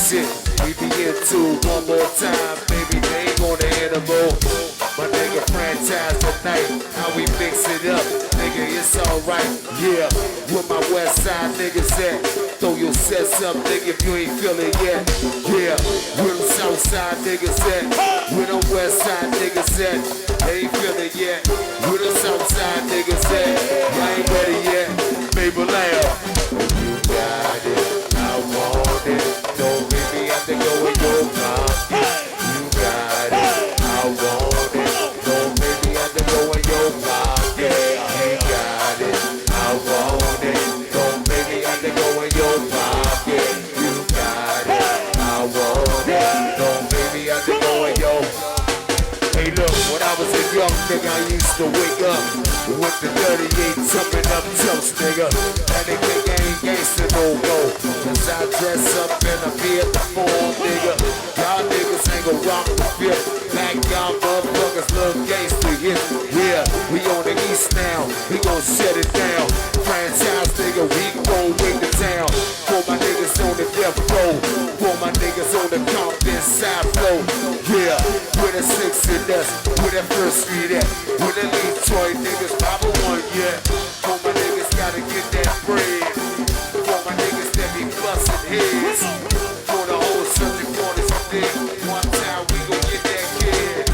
shit. We be into one more time, baby. They ain't on the animal. My nigga franchise tonight, how we mix it up, nigga, it's alright, yeah. Where my west side niggas at? Throw your sets up, nigga, if you ain't feeling yet, yeah. Where them south side niggas at? Where them west side niggas at? They ain't feeling yet. Where them south side niggas at? I ain't ready yet. Baby, laugh. You got it, I want it. Don't make me have to go in your pocket. You got it, I want it. Don't make me have to go in your pocket. You got it, I want it. Don't make me have to go in your pocket. You got it, I want it. Don't make me have to go in your. Hey look, when I was a young nigga, I used to wake up with the 38 jumping up toast, nigga. And they think I ain't gangsta no more. Cause I dress up and I be at the form, nigga. Y'all niggas ain't gon' rock the fifth. Back y'all motherfuckers look gangsta here. Yeah, we on the east now. We gon' shut it down. Franchise, nigga, we gon' wake the town. For my niggas on the death row. For my niggas on the Compton side flow. Yeah, with a 6 in us. With that first street at. With the Detroit niggas, Papa one, yeah. For my niggas gotta get that bread. For my niggas that be bustin' heads. For the whole subject corners of dick. One time we gon' get that kid.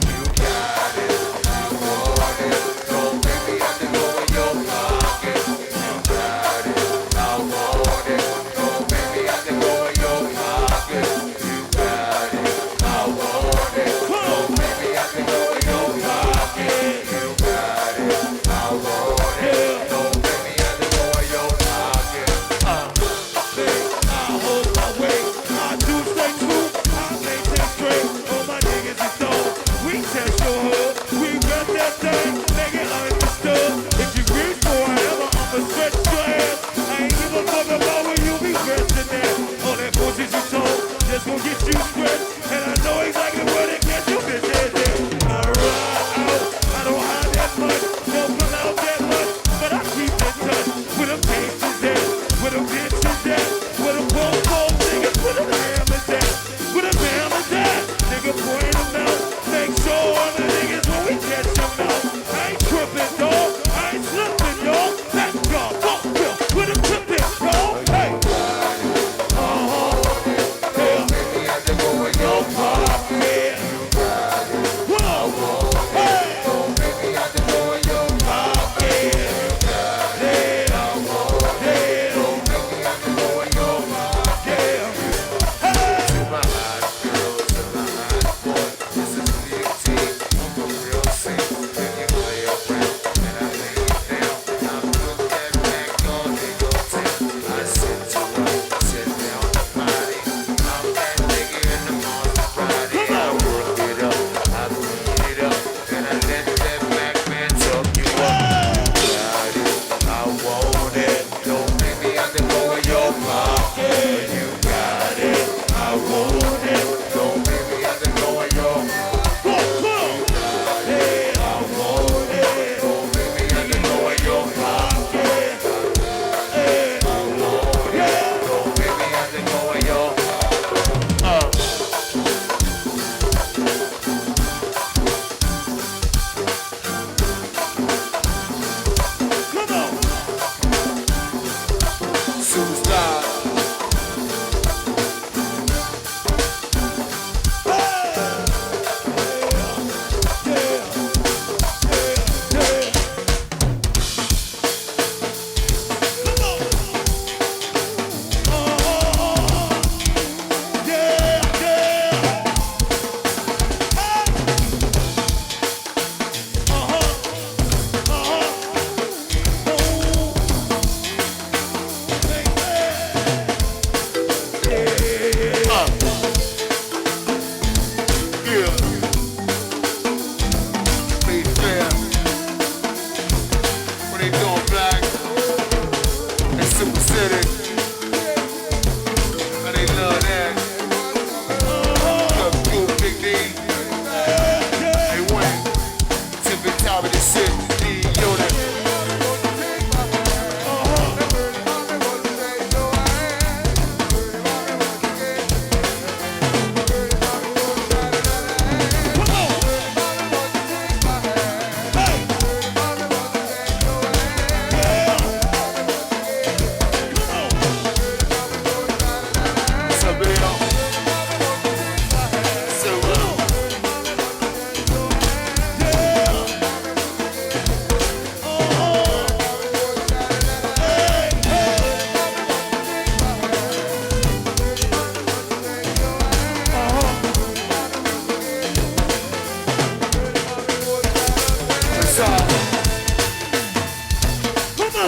You got it, I want it. Don't make me have to go in your pocket. You got it, I want it. Don't make me have to go in your pocket. You got it, I want it. Don't make me have to go in your pocket. You got it, I want it. Don't make me have to go in your pocket. I hold my weight. I do stay true. I maintain straight. All my niggas is dope. We test your hood. We got that thing. Make it understood. If you reach forever, I'ma stretch your ass. I ain't give a fuck about where you be resting at. All that bullshit you told just gon' get you stretched. And I know exactly where to get your bitch head at. I ride out. I don't hide that much. Don't come out that much. But I keep in touch with them gangsters at. With them bitches at. With them pole niggas. With them hammers at. With them hammers at. Nigga point them out. Make sure all the niggas when we catch them out. I ain't tripping, dog. I ain't slipping, y'all. Let's go. Fuck Bill. With them tripping, y'all. Hey. Don't make me have to go in your pocket. Yeah. You got it, Whoa. I want it. Hey. Don't make me have to go in your pocket. You got it, I want it. Don't make me have to go in your pocket. To my hot girls, to my hot boys, this is big team. I'm a real saint. When you play around and I lay it down, I put that BaCKyaRD in your tank. I sit to up, sit down the body. I'm that nigga in the morning Friday. I work it up, I clean it up, and I let that black man tuck you up. Got it, I want it. Don't make me have to go in your pocket. You got it, I want it. Don't make me have to go in your pocket. I want it. Don't make me have to go in your pocket. I want it. Don't make me have to go in your Come on. superstar.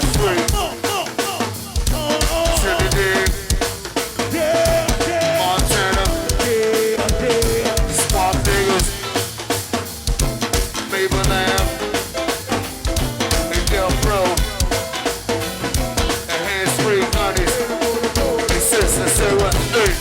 free. Trinidad, Montana, Swamp Niggas, Maybelline, and Del Pro, and Hands Free Honeys. Hey sis, I say what? Hey.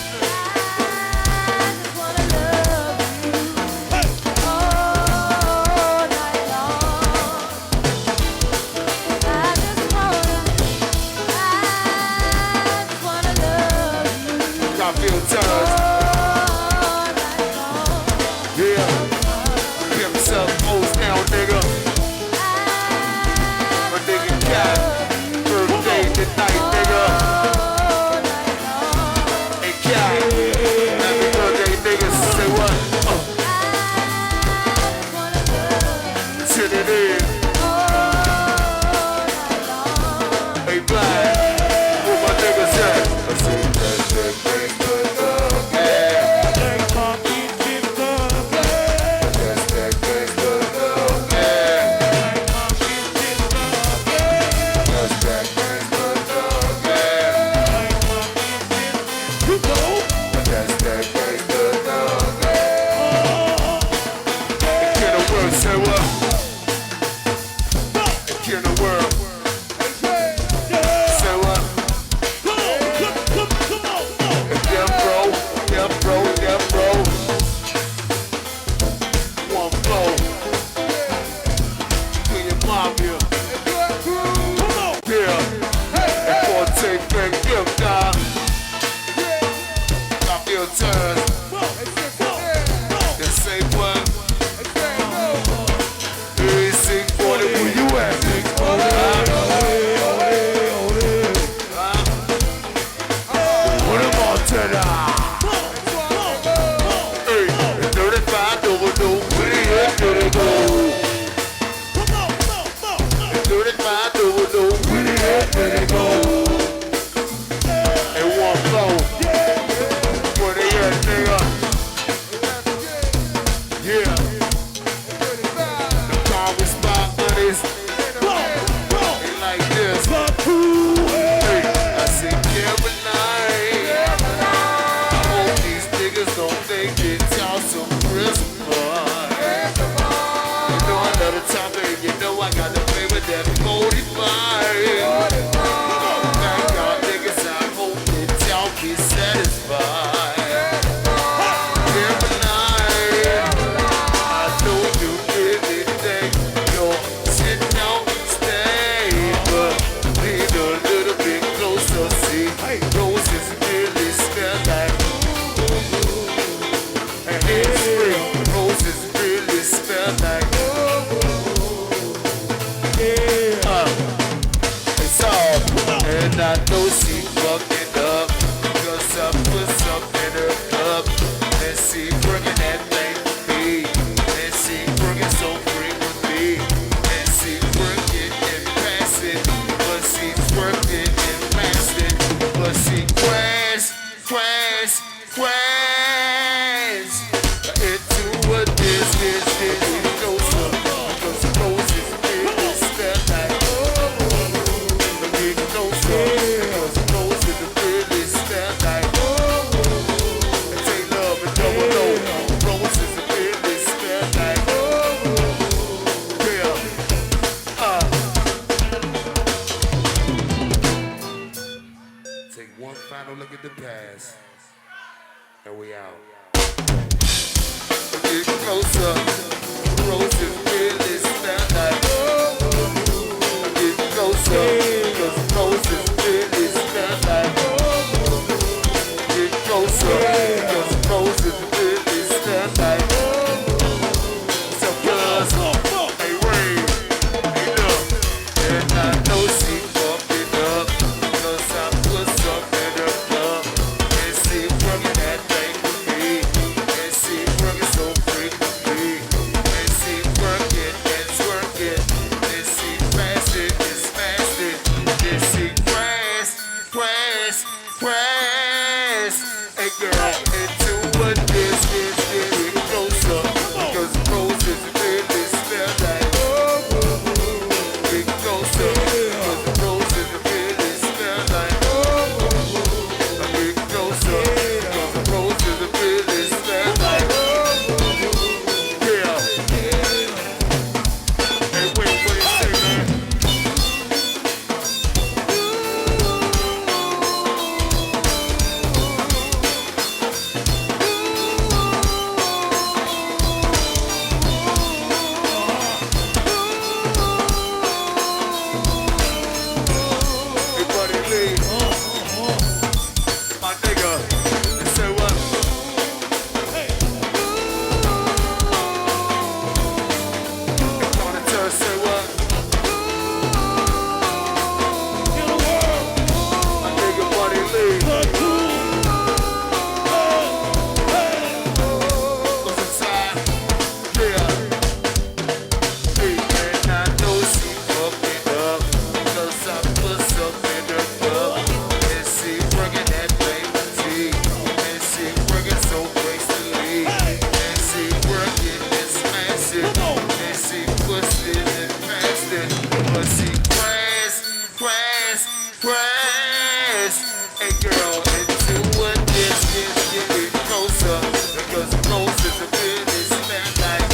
press. Hey girl, into a distance, getting closer. Because close is a business man like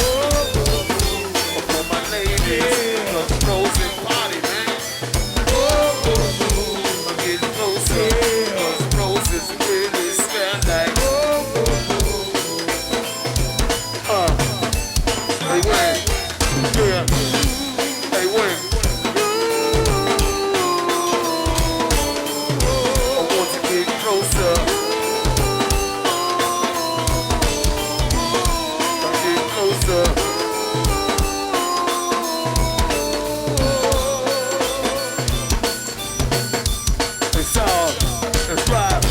for my ladies. Cause close and party, man. I'm getting closer. Cause close is a business man like hey, wait. Yeah. Hey, wait. I want to get closer. I'm getting closer. It's all. That's right.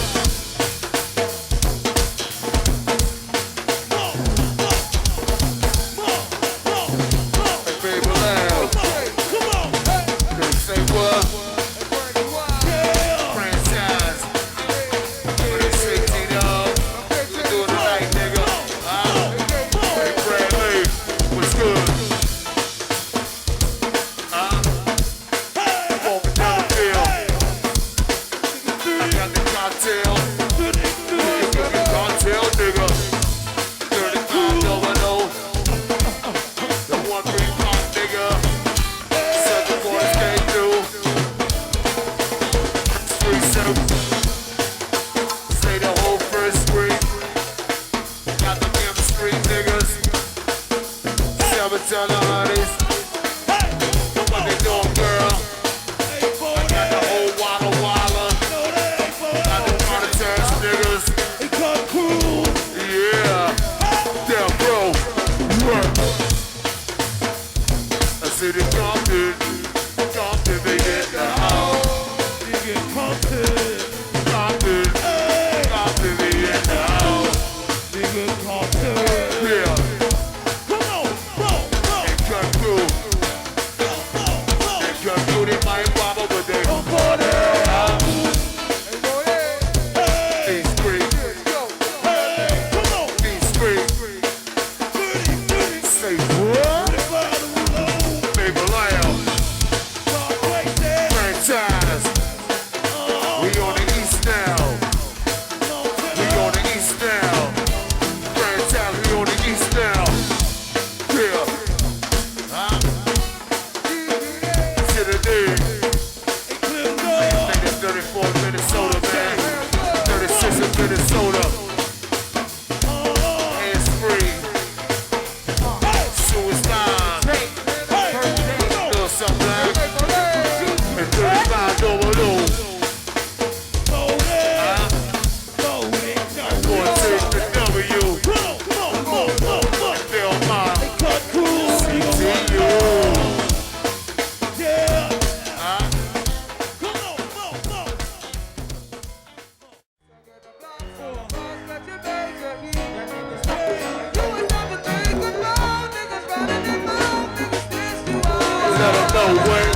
Hey, baby, loud. They say what? Franchise. What they say, T-Dog? You doing it right, nigga? Hey, Bradley, what's good? Walking down the field. I got the cocktail. Cocktail, nigga. 35 domino. The 1-3 pop, nigga. 7 boys came through. Street set 'em. Stay the whole first street. Got the M Street niggas. 7 ton of honeys. What they doing, girl? I got the whole Walla Walla. Got the monitors niggas. Yeah. Damn, bro. Work. I see the Compton. Compton, they in the house. Compton. Compton, they in the house. Yeah. And cut through. And cut through, they might wobble, but they don't go there. These free. These free. Say what? Baby Lamb. Franchise. We on the east now. We on the east now. Franchise, we on the east now. Yeah. Huh? To the dig. Think it's 34 Minnesota, man. 36 in Minnesota. Hands free. Suicide. Do something like and 35 domino. Gonna take the W. Feel my CTU. Let 'em know when.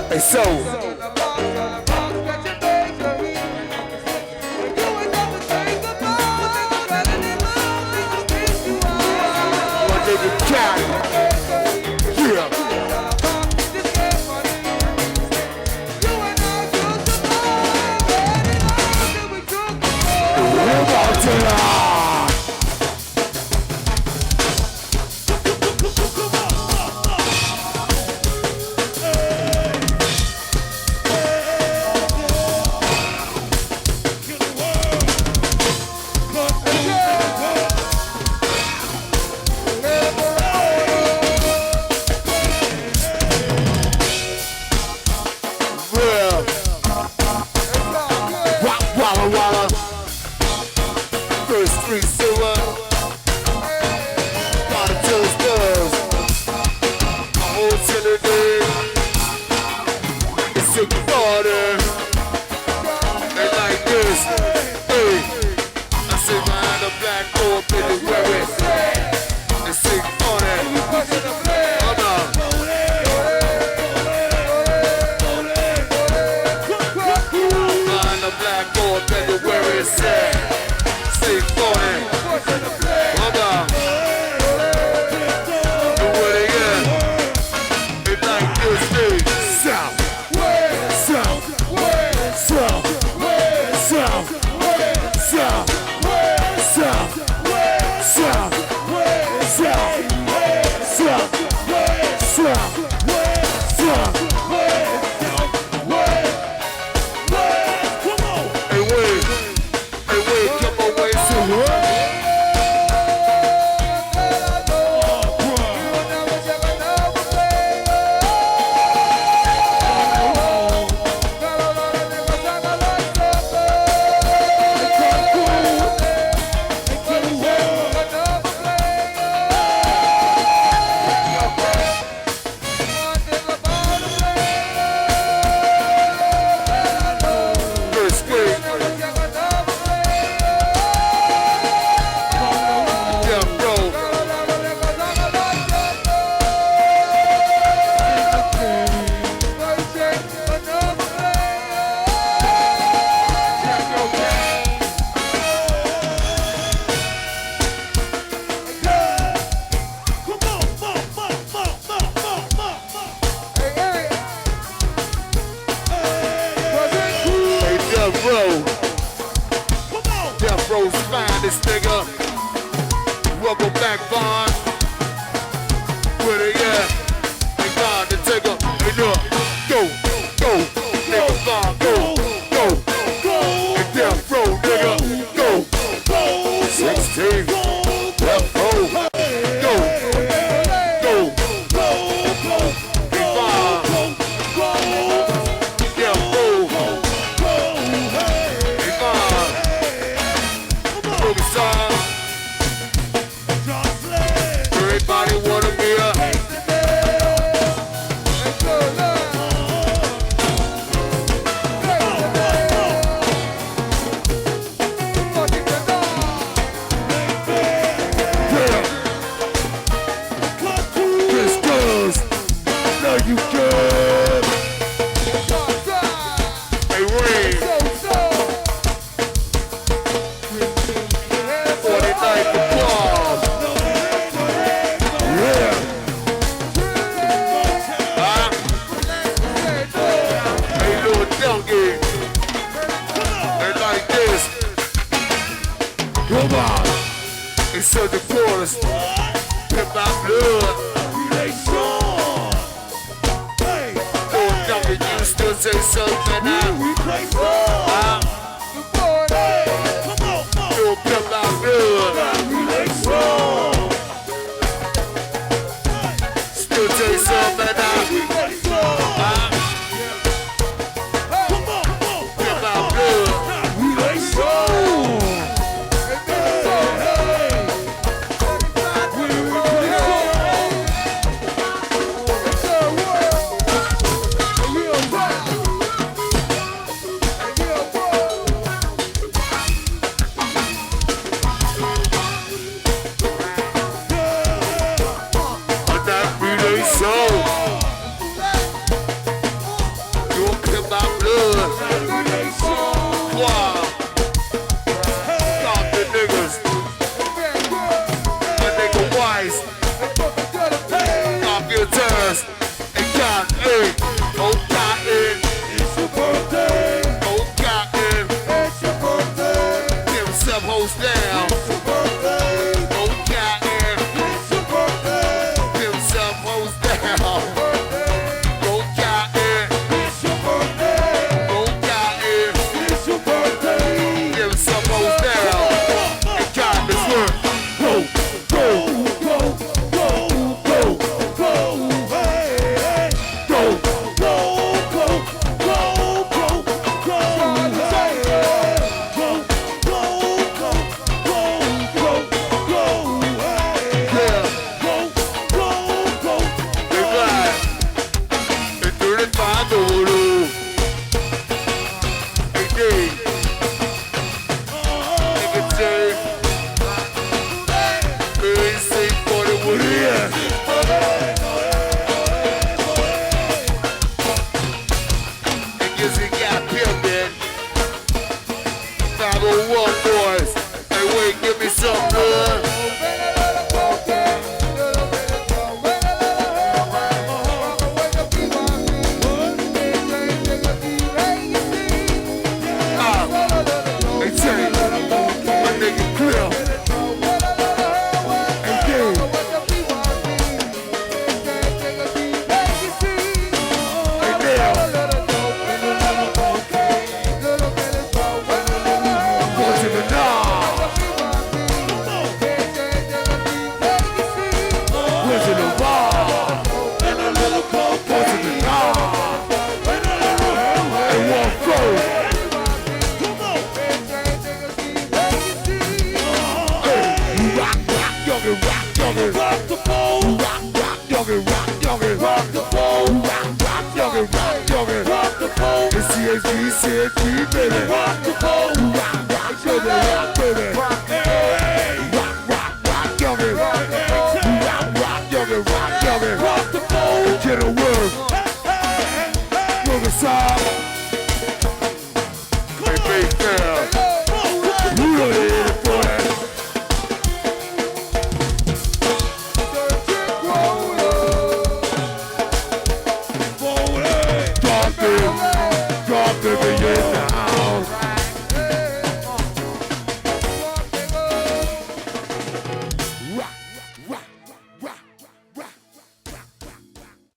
Hey, so. My nigga Cat. Yeah. Walla Walla. First Street Silver. Gotta tell us girls. My whole Trinity. It's a quarter. They like this. Hey. I sit behind the black door, baby, wear it. It's a quarter. Hold on. Behind the black door, baby, where it's at. say 40. Hold on. Do it again. It like this, big. South. South. South. South. South. South. South. South. South. South. Hey, wait. Hey, wait. Come on, wait. So what? Death Row's finest nigga. Welcome back, Bond. With it, yeah. Hey, Bond, the nigga. Hey, look. Go, go. Nigga, Bond, go, go. Hey, Death Row, nigga. Go, go. 16. Death Row. Go, go. Hey, Bond. Death Row. Hey, Bond. Song. Everybody wanna be a Chris goes. Now you can. Hey, Ray. 49 for Bob. Yeah. Hey, little donkey. They like this. Come on. Inside the forest. Pimp my blood. Little donkey, you still say something now. Little pimp my blood. Still say something now. Pimp my blood. Down. Oh, Cotton. Them some hoes down. Oh, Cotton. Oh, Cotton. Them some hoes down. And Cotton is work. Go, go, go, go, go, go, hey, go, go, go, go, go, go, Boys, hey, some good. They tell you, my nigga clear. It's CHG, baby. Rock the boat.